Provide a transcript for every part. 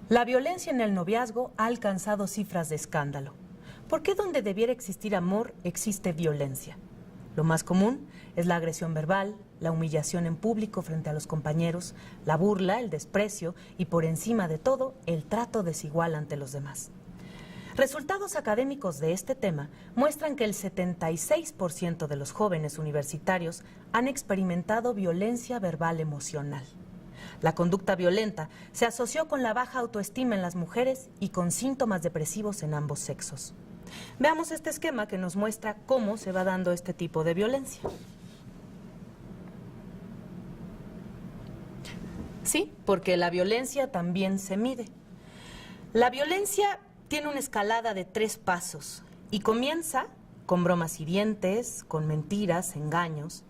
La violencia en el noviazgo ha alcanzado cifras de escándalo. ¿Por qué donde debiera existir amor existe violencia? Lo más común es la agresión verbal, la humillación en público frente a los compañeros, la burla, el desprecio y, por encima de todo, el trato desigual ante los demás. Resultados académicos de este tema muestran que el 76% de los jóvenes universitarios han experimentado violencia verbal emocional. La conducta violenta se asoció con la baja autoestima en las mujeres y con síntomas depresivos en ambos sexos. Veamos este esquema que nos muestra cómo se va dando este tipo de violencia. Sí, porque la violencia también se mide. La violencia tiene una escalada de 3 pasos y comienza con bromas hirientes, con mentiras, engaños.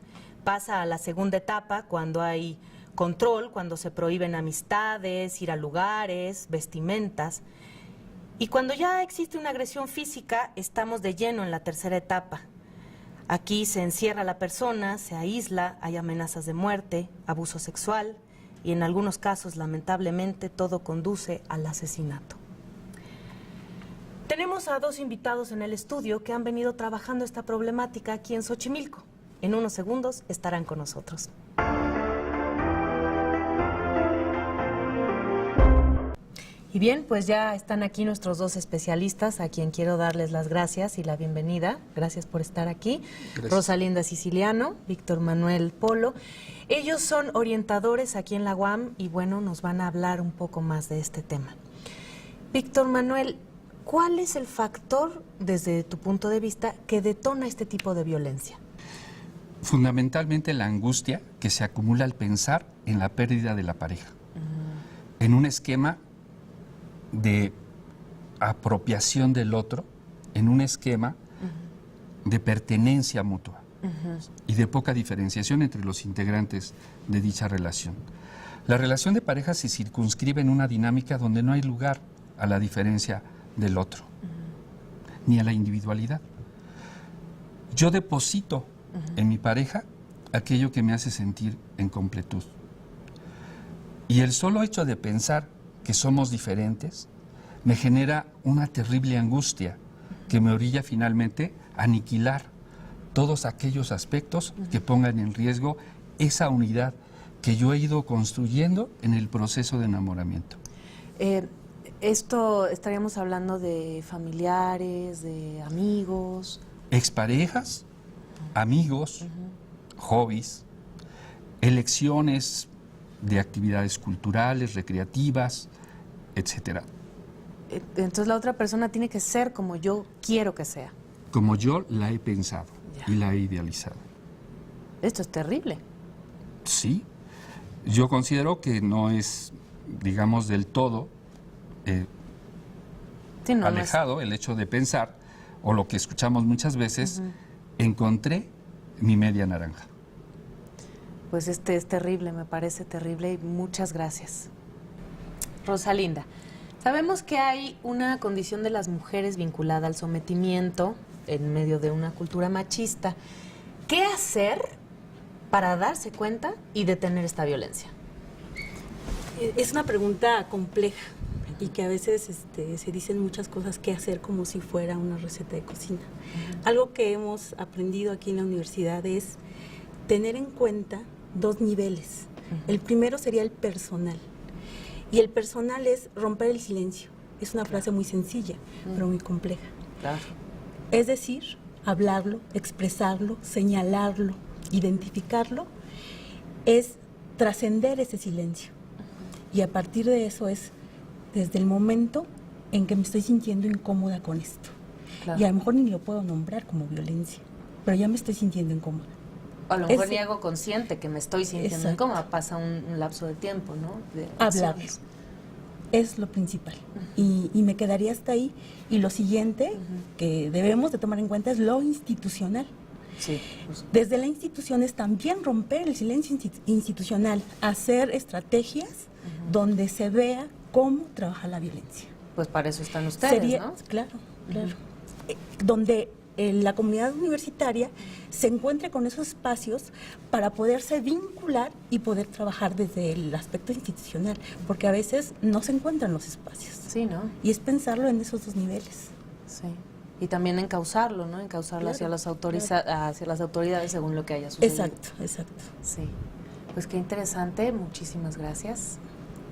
Pasa a la segunda etapa cuando hay control, cuando se prohíben amistades, ir a lugares, vestimentas. Y cuando ya existe una agresión física, estamos de lleno en la tercera etapa. Aquí se encierra a la persona, se aísla, hay amenazas de muerte, abuso sexual y en algunos casos, lamentablemente, todo conduce al asesinato. Tenemos a 2 invitados en el estudio que han venido trabajando esta problemática aquí en Xochimilco. En unos segundos estarán con nosotros. Y bien, pues ya están aquí nuestros 2 especialistas, a quien quiero darles las gracias y la bienvenida. Gracias por estar aquí. Gracias. Rosalinda Siciliano, Víctor Manuel Polo. Ellos son orientadores aquí en la UAM y bueno, nos van a hablar un poco más de este tema. Víctor Manuel, ¿cuál es el factor, desde tu punto de vista, que detona este tipo de violencia? Fundamentalmente la angustia que se acumula al pensar en la pérdida de la pareja. En un esquema de apropiación del otro, en un esquema de pertenencia mutua y de poca diferenciación entre los integrantes de dicha relación. La relación de pareja se circunscribe en una dinámica donde no hay lugar a la diferencia del otro, ni a la individualidad. Yo deposito en mi pareja aquello que me hace sentir en completud. Y el solo hecho de pensar que somos diferentes me genera una terrible angustia que me orilla finalmente a aniquilar todos aquellos aspectos que pongan en riesgo esa unidad que yo he ido construyendo en el proceso de enamoramiento. Esto estaríamos hablando de familiares, de amigos. Exparejas, amigos, hobbies, elecciones de actividades culturales, recreativas, etcétera. Entonces la otra persona tiene que ser como yo quiero que sea. Como yo la he pensado y la he idealizado. Esto es terrible. Sí, yo considero que no es, digamos, del todo alejado el hecho de pensar, o lo que escuchamos muchas veces, encontré mi media naranja. Pues es terrible, me parece terrible y muchas gracias. Rosalinda, sabemos que hay una condición de las mujeres vinculada al sometimiento en medio de una cultura machista. ¿Qué hacer para darse cuenta y detener esta violencia? Es una pregunta compleja y que a veces se dicen muchas cosas que hacer como si fuera una receta de cocina. Algo que hemos aprendido aquí en la universidad es tener en cuenta 2 niveles. El primero sería el personal. Y el personal es romper el silencio. Es una frase muy sencilla, pero muy compleja. Claro. Es decir, hablarlo, expresarlo, señalarlo, identificarlo, es trascender ese silencio. Y a partir de eso es desde el momento en que me estoy sintiendo incómoda con esto. Claro. Y a lo mejor ni lo puedo nombrar como violencia, pero ya me estoy sintiendo incómoda. A lo mejor ni hago consciente que me estoy sintiendo incómoda, pasa un lapso de tiempo, ¿no? Hablarlo es lo principal. Y me quedaría hasta ahí. Y lo siguiente que debemos de tomar en cuenta es lo institucional. Sí. Desde la institución es también romper el silencio institucional, hacer estrategias donde se vea cómo trabaja la violencia. Pues para eso están ustedes, ¿no? Claro, claro. Donde la comunidad universitaria se encuentre con esos espacios para poderse vincular y poder trabajar desde el aspecto institucional, porque a veces no se encuentran los espacios. Sí, ¿no? Y es pensarlo en esos dos niveles. Sí. Y también encauzarlo, ¿no? Encauzarlo hacia las autoridades según lo que haya sucedido. Exacto, exacto. Sí. Pues qué interesante, muchísimas gracias.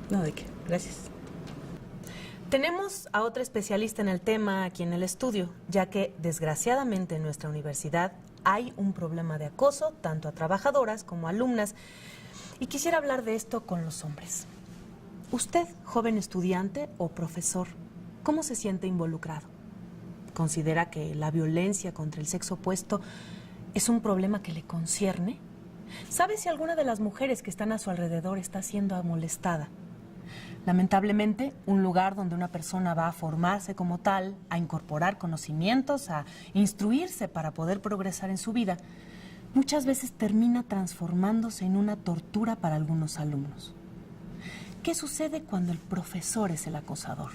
No, ¿de qué? Gracias. Tenemos a otra especialista en el tema aquí en el estudio, ya que desgraciadamente en nuestra universidad hay un problema de acoso, tanto a trabajadoras como a alumnas, y quisiera hablar de esto con los hombres. Usted, joven estudiante o profesor, ¿cómo se siente involucrado? ¿Considera que la violencia contra el sexo opuesto es un problema que le concierne? ¿Sabe si alguna de las mujeres que están a su alrededor está siendo molestada? Lamentablemente, un lugar donde una persona va a formarse como tal, a incorporar conocimientos, a instruirse para poder progresar en su vida, muchas veces termina transformándose en una tortura para algunos alumnos. ¿Qué sucede cuando el profesor es el acosador?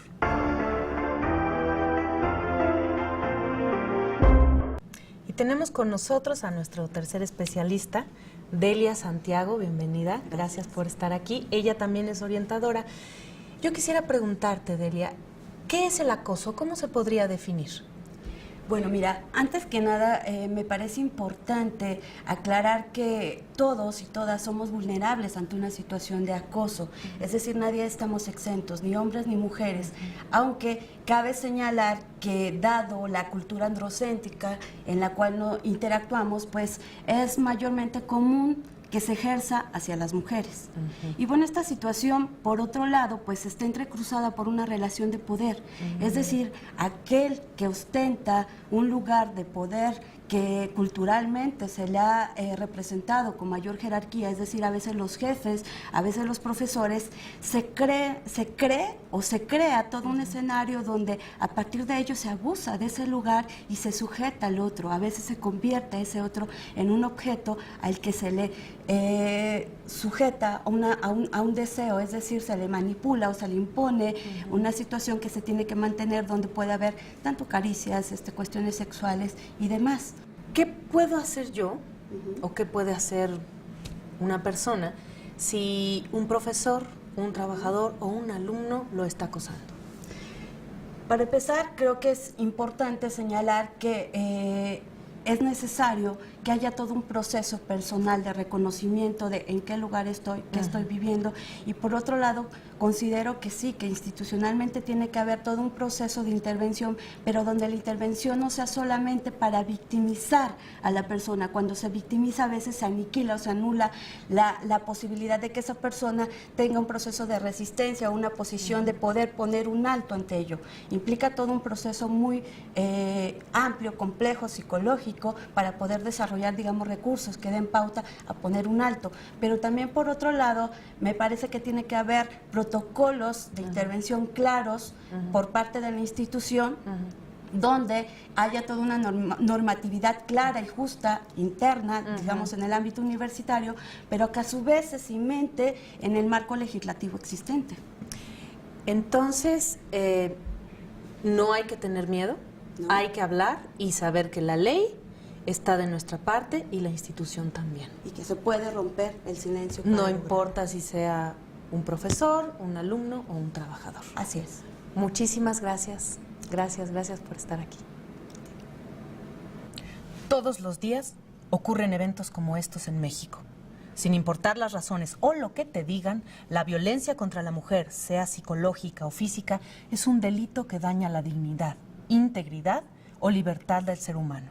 Y tenemos con nosotros a nuestro tercer especialista, Delia Santiago, bienvenida, gracias por estar aquí. Ella también es orientadora. Yo quisiera preguntarte, Delia, ¿qué es el acoso? ¿Cómo se podría definir? Bueno, mira, antes que nada me parece importante aclarar que todos y todas somos vulnerables ante una situación de acoso, es decir, nadie estamos exentos, ni hombres ni mujeres, aunque cabe señalar que dado la cultura androcéntrica en la cual no interactuamos, pues es mayormente común que se ejerza hacia las mujeres. Y bueno, esta situación, por otro lado, pues está entrecruzada por una relación de poder, es decir, aquel que ostenta un lugar de poder que culturalmente se le ha representado con mayor jerarquía, es decir, a veces los jefes, a veces los profesores, se crea todo un escenario donde a partir de ello se abusa de ese lugar y se sujeta al otro, a veces se convierte ese otro en un objeto al que se le sujeta a un deseo, es decir, se le manipula o se le impone una situación que se tiene que mantener donde puede haber tanto caricias, cuestiones sexuales y demás. ¿Qué puedo hacer yo o qué puede hacer una persona si un profesor, un trabajador o un alumno lo está acosando? Para empezar, creo que es importante señalar que es necesario que haya todo un proceso personal de reconocimiento de en qué lugar estoy, qué estoy viviendo, y por otro lado, considero que sí, que institucionalmente tiene que haber todo un proceso de intervención, pero donde la intervención no sea solamente para victimizar a la persona. Cuando se victimiza a veces se aniquila o se anula la posibilidad de que esa persona tenga un proceso de resistencia o una posición de poder poner un alto ante ello. Implica todo un proceso muy amplio, complejo, psicológico, para poder desarrollar, digamos, recursos que den pauta a poner un alto. Pero también, por otro lado, me parece que tiene que haber protocolos de intervención claros por parte de la institución, donde haya toda una normatividad clara y justa interna, digamos, en el ámbito universitario, pero que a su vez se cimente en el marco legislativo existente. Entonces, no hay que tener miedo, no. Hay que hablar y saber que la ley está de nuestra parte y la institución también. Y que se puede romper el silencio. No importa si sea un profesor, un alumno o un trabajador. Así es. Muchísimas gracias. Gracias por estar aquí. Todos los días ocurren eventos como estos en México. Sin importar las razones o lo que te digan, la violencia contra la mujer, sea psicológica o física, es un delito que daña la dignidad, integridad o libertad del ser humano.